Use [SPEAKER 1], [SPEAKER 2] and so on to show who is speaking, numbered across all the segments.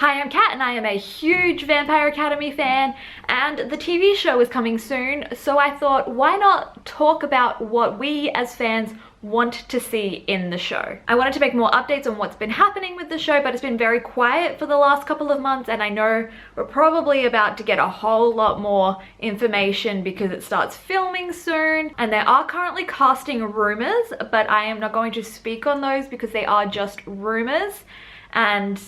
[SPEAKER 1] Hi, I'm Kat and I am a huge Vampire Academy fan, and the TV show is coming soon, so I thought why not talk about what we as fans want to see in the show. I wanted to make more updates on what's been happening with the show, but it's been very quiet for the last couple of months, and I know we're probably about to get a whole lot more information because it starts filming soon, and there are currently casting rumors, but I am not going to speak on those because they are just rumors, and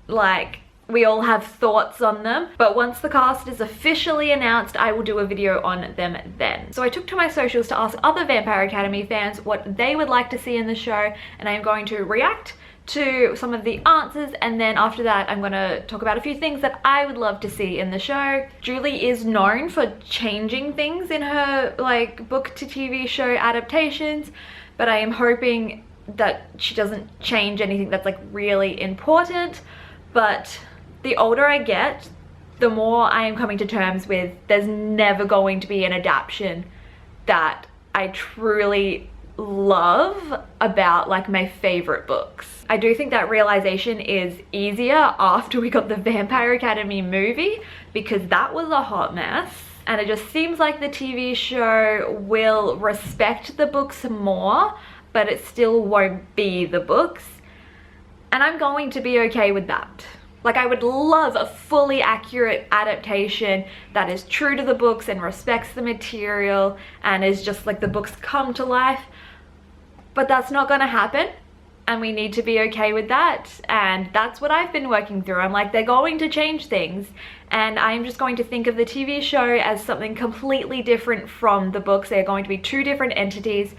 [SPEAKER 1] like, we all have thoughts on them, but once the cast is officially announced, I will do a video on them then. So I took to my socials to ask other Vampire Academy fans what they would like to see in the show, and I'm going to react to some of the answers, and then after that I'm going to talk about a few things that I would love to see in the show. Julie is known for changing things in her like book to TV show adaptations, but I am hoping that she doesn't change anything that's like really important. But the older I get, the more I am coming to terms with there's never going to be an adaptation that I truly love about like my favorite books. I do think that realization is easier after we got the Vampire Academy movie, because that was a hot mess. And it just seems like the TV show will respect the books more, but it still won't be the books. And I'm going to be okay with that. Like, I would love a fully accurate adaptation that is true to the books and respects the material and is just like the books come to life. But that's not gonna happen, and we need to be okay with that. And that's what I've been working through. I'm like, they're going to change things, and I'm just going to think of the TV show as something completely different from the books. They're going to be two different entities.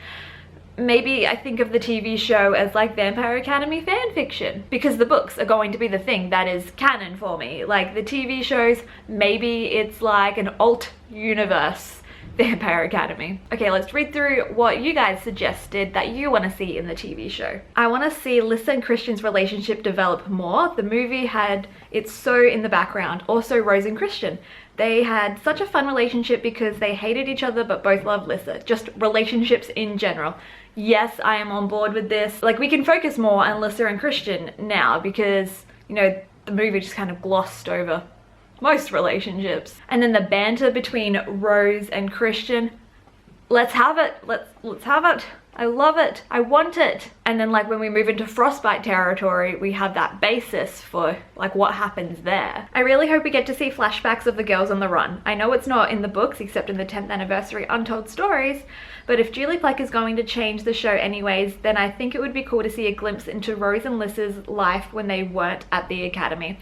[SPEAKER 1] Maybe I think of the TV show as like Vampire Academy fan fiction, because the books are going to be the thing that is canon for me. Like the TV shows, maybe it's like an alt universe Vampire Academy. Okay, let's read through what you guys suggested that you want to see in the TV show. I want to see Lissa and Christian's relationship develop more. The movie had it so in the background. Also Rose and Christian. They had such a fun relationship because they hated each other but both loved Lissa. Just relationships in general. Yes, I am on board with this. Like, we can focus more on Lissa and Christian now because, you know, the movie just kind of glossed over most relationships. And then the banter between Rose and Christian. Let's have it. Let's have it. I love it. I want it. And then like when we move into Frostbite territory, we have that basis for like what happens there. I really hope we get to see flashbacks of the girls on the run. I know it's not in the books except in the 10th anniversary Untold Stories, but if Julie Plec is going to change the show anyways, then I think it would be cool to see a glimpse into Rose and Lissa's life when they weren't at the academy.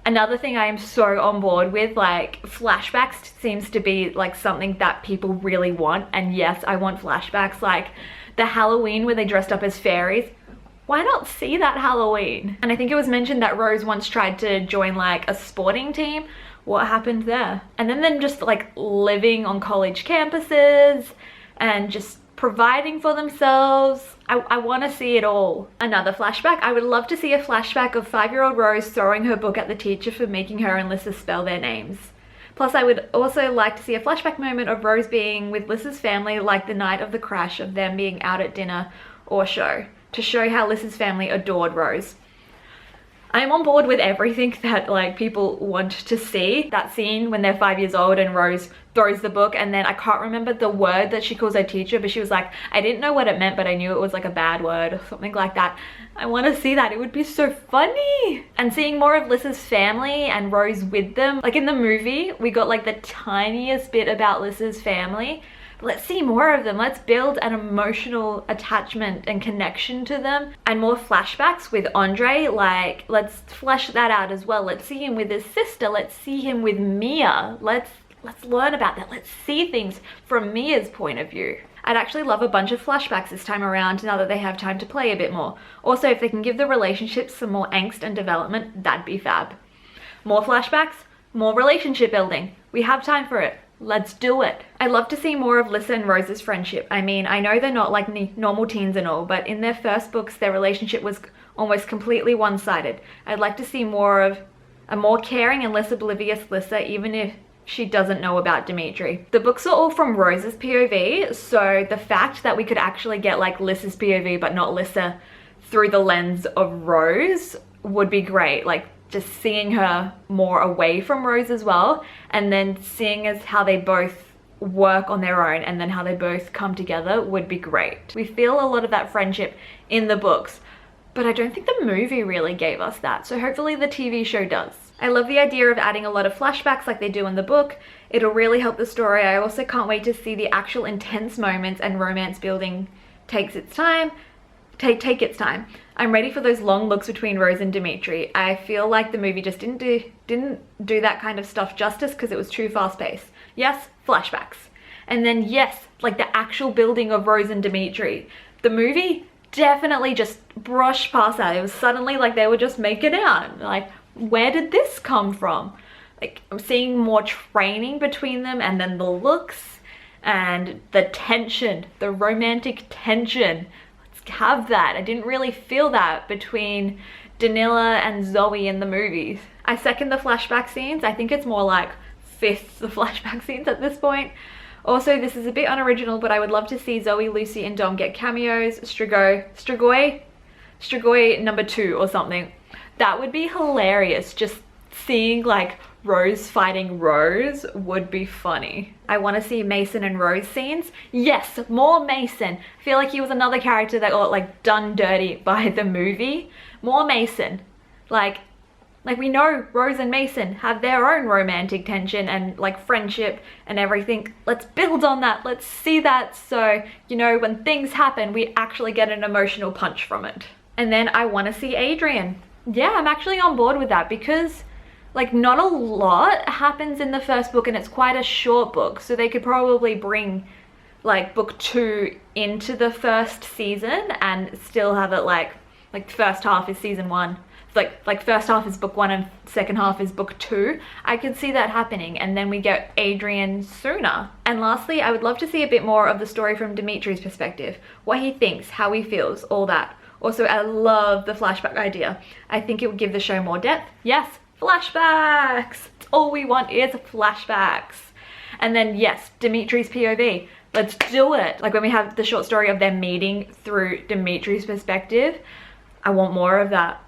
[SPEAKER 1] Another thing I am so on board with, like, flashbacks seems to be like something that people really want. And yes, I want flashbacks, like the Halloween where they dressed up as fairies. Why not see that Halloween? And I think it was mentioned that Rose once tried to join like a sporting team. What happened there? And then them just like living on college campuses and just providing for themselves. I want to see it all. Another flashback. I would love to see a flashback of 5-year-old Rose throwing her book at the teacher for making her and Lissa spell their names. Plus, I would also like to see a flashback moment of Rose being with Lissa's family, like the night of the crash, of them being out at dinner or show, to show how Lissa's family adored Rose. I'm on board with everything that like people want to see. That scene when they're 5 years old and Rose throws the book, and then I can't remember the word that she calls her teacher, but she was like, I didn't know what it meant, but I knew it was like a bad word or something like that. I want to see that. It would be so funny. And seeing more of Lissa's family and Rose with them. Like in the movie, we got like the tiniest bit about Lissa's family. Let's see more of them. Let's build an emotional attachment and connection to them. And more flashbacks with Andre. Like, let's flesh that out as well. Let's see him with his sister. Let's see him with Mia. Let's learn about that. Let's see things from Mia's point of view. I'd actually love a bunch of flashbacks this time around now that they have time to play a bit more. Also, if they can give the relationships some more angst and development, that'd be fab. More flashbacks, more relationship building. We have time for it. Let's do it. I'd love to see more of Lissa and Rose's friendship. I mean, I know they're not like normal teens and all, but in their first books, their relationship was almost completely one-sided. I'd like to see more of a more caring and less oblivious Lissa, even if she doesn't know about Dimitri. The books are all from Rose's POV, so the fact that we could actually get like Lissa's POV but not Lissa through the lens of Rose would be great. Like, just seeing her more away from Rose as well, and then seeing as how they both work on their own and then how they both come together would be great. We feel a lot of that friendship in the books, but I don't think the movie really gave us that, so hopefully the TV show does. I love the idea of adding a lot of flashbacks like they do in the book. It'll really help the story. I also can't wait to see the actual intense moments and romance building take its time. I'm ready for those long looks between Rose and Dimitri. I feel like the movie just didn't do that kind of stuff justice because it was too fast paced. Yes, flashbacks. And then yes, like the actual building of Rose and Dimitri. The movie definitely just brushed past that. It was suddenly like they were just making out. Like, where did this come from? Like, I'm seeing more training between them, and then the looks and the tension, the romantic tension. Have that. I didn't really feel that between Danila and Zoe in the movies. I second the flashback scenes. I think it's more like fifth the flashback scenes at this point. Also, this is a bit unoriginal, but I would love to see Zoe, Lucy, and Dom get cameos. Strigoi number 2 or something. That would be hilarious. Just seeing like Rose fighting Rose would be funny. I want to see Mason and Rose scenes. Yes, more Mason. I feel like he was another character that got like done dirty by the movie. More Mason. Like we know Rose and Mason have their own romantic tension and like friendship and everything. Let's build on that. Let's see that, so you know, when things happen we actually get an emotional punch from it. And then I want to see Adrian. Yeah, I'm actually on board with that because like not a lot happens in the first book and it's quite a short book, so they could probably bring like book 2 into the first season and still have it like first half is season 1. It's like first half is book 1 and second half is book 2. I could see that happening, and then we get Adrian sooner. And lastly, I would love to see a bit more of the story from Dimitri's perspective, what he thinks, how he feels, all that. Also, I love the flashback idea. I think it would give the show more depth. Yes, flashbacks. All we want is flashbacks. And then yes, Dimitri's POV. Let's do it. Like when we have the short story of them meeting through Dimitri's perspective, I want more of that.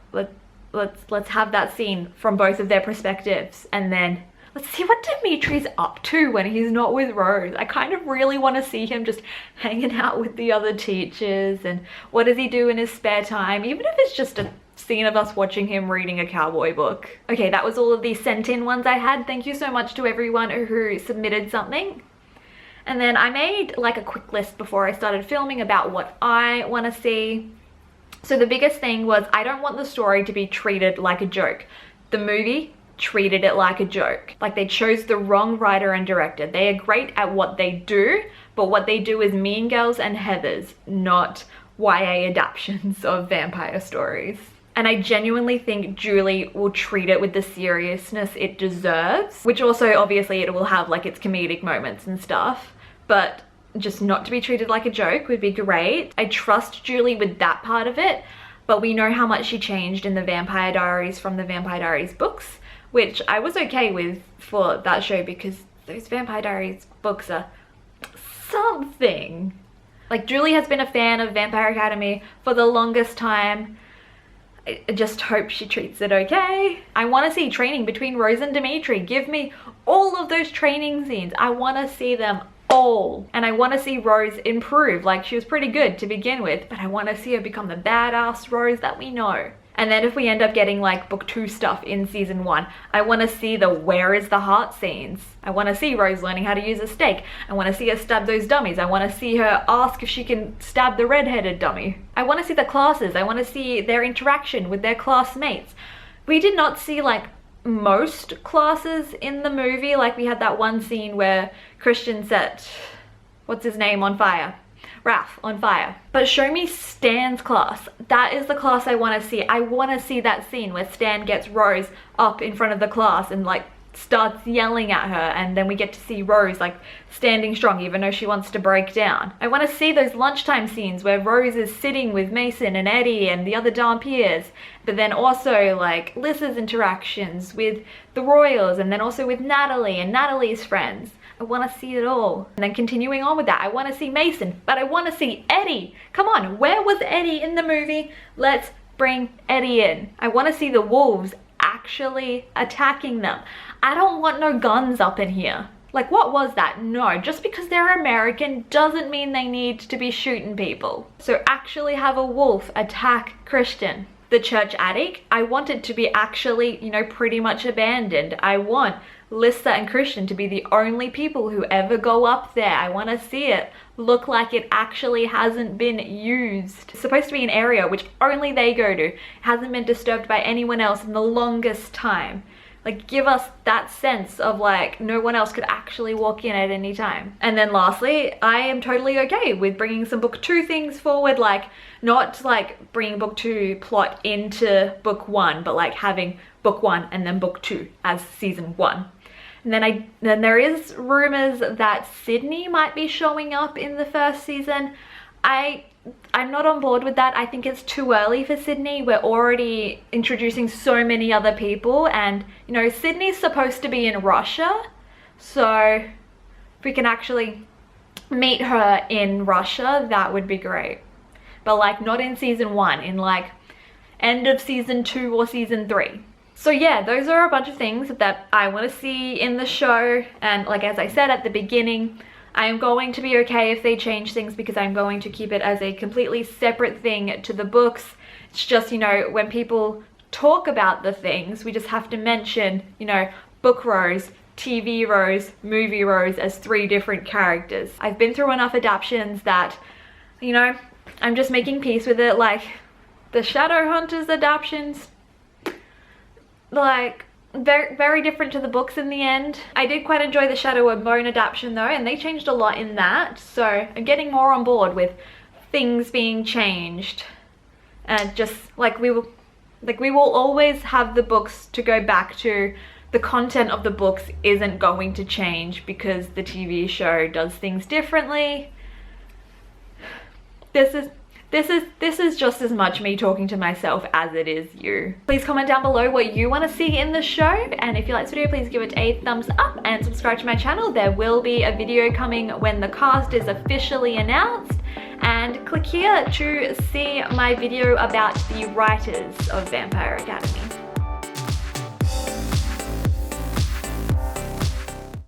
[SPEAKER 1] Let's have that scene from both of their perspectives, and then let's see what Dimitri's up to when he's not with Rose. I kind of really want to see him just hanging out with the other teachers, and what does he do in his spare time, even if it's just a scene of us watching him reading a cowboy book. Okay, that was all of these sent in ones I had. Thank you so much to everyone who submitted something. And then I made like a quick list before I started filming about what I want to see. So the biggest thing was I don't want the story to be treated like a joke. The movie treated it like a joke. Like they chose the wrong writer and director. They are great at what they do, but what they do is Mean Girls and Heathers, not YA adaptations of vampire stories. And I genuinely think Julie will treat it with the seriousness it deserves, which also obviously it will have like its comedic moments and stuff, but just not to be treated like a joke would be great. I trust Julie with that part of it, but we know how much she changed in the Vampire Diaries from the Vampire Diaries books, which I was okay with for that show because those Vampire Diaries books are something. Like Julie has been a fan of Vampire Academy for the longest time. I just hope she treats it okay. I want to see training between Rose and Dimitri. Give me all of those training scenes. I want to see them all. And I want to see Rose improve. Like she was pretty good to begin with, but I want to see her become the badass Rose that we know. And then if we end up getting like book 2 stuff in season 1, I want to see the where is the heart scenes. I want to see Rose learning how to use a stake. I want to see her stab those dummies. I want to see her ask if she can stab the redheaded dummy. I want to see the classes. I want to see their interaction with their classmates. We did not see like most classes in the movie. Like we had that one scene where Christian set, what's his name, on fire. Raph on fire. But show me Stan's class. That is the class I want to see. I want to see that scene where Stan gets Rose up in front of the class and like starts yelling at her, and then we get to see Rose like standing strong even though she wants to break down. I want to see those lunchtime scenes where Rose is sitting with Mason and Eddie and the other Dampiers, but then also like Lys's interactions with the Royals, and then also with Natalie and Natalie's friends. I want to see it all. And then continuing on with that, I want to see Mason, but I want to see Eddie. Come on, where was Eddie in the movie? Let's bring Eddie in. I want to see the wolves actually attacking them. I don't want no guns up in here. Like, what was that? No, just because they're American doesn't mean they need to be shooting people. So actually have a wolf attack Christian. The church attic, I want it to be actually, you know, pretty much abandoned. I want Lissa and Christian to be the only people who ever go up there. I want to see it look like it actually hasn't been used. It's supposed to be an area which only they go to. It hasn't been disturbed by anyone else in the longest time. Like, give us that sense of like no one else could actually walk in at any time. And then lastly, I am totally okay with bringing some book 2 things forward, like not like bringing book 2 plot into book 1, but like having book 1 and then book 2 as season 1. And then there is rumors that Sydney might be showing up in the first season. I'm not on board with that. I think it's too early for Sydney. We're already introducing so many other people, and you know, Sydney's supposed to be in Russia, so if we can actually meet her in Russia, that would be great. But like not in season 1, in like end of season 2 or season 3. So yeah, those are a bunch of things that I want to see in the show, and like as I said at the beginning, I am going to be okay if they change things because I'm going to keep it as a completely separate thing to the books. It's just, you know, when people talk about the things, we just have to mention, you know, book Rose, TV Rose, movie Rose as 3 different characters. I've been through enough adaptations that, you know, I'm just making peace with it. Like the Shadowhunters adaptations, like very, very different to the books in the end. I did quite enjoy the Shadow and Bone adaptation though, and they changed a lot in that, so I'm getting more on board with things being changed. And just like we will always have the books to go back to. The content of the books isn't going to change because the TV show does things differently. This is just as much me talking to myself as it is you. Please comment down below what you want to see in the show, and if you like this video, please give it a thumbs up and subscribe to my channel. There will be a video coming when the cast is officially announced, and click here to see my video about the writers of Vampire Academy.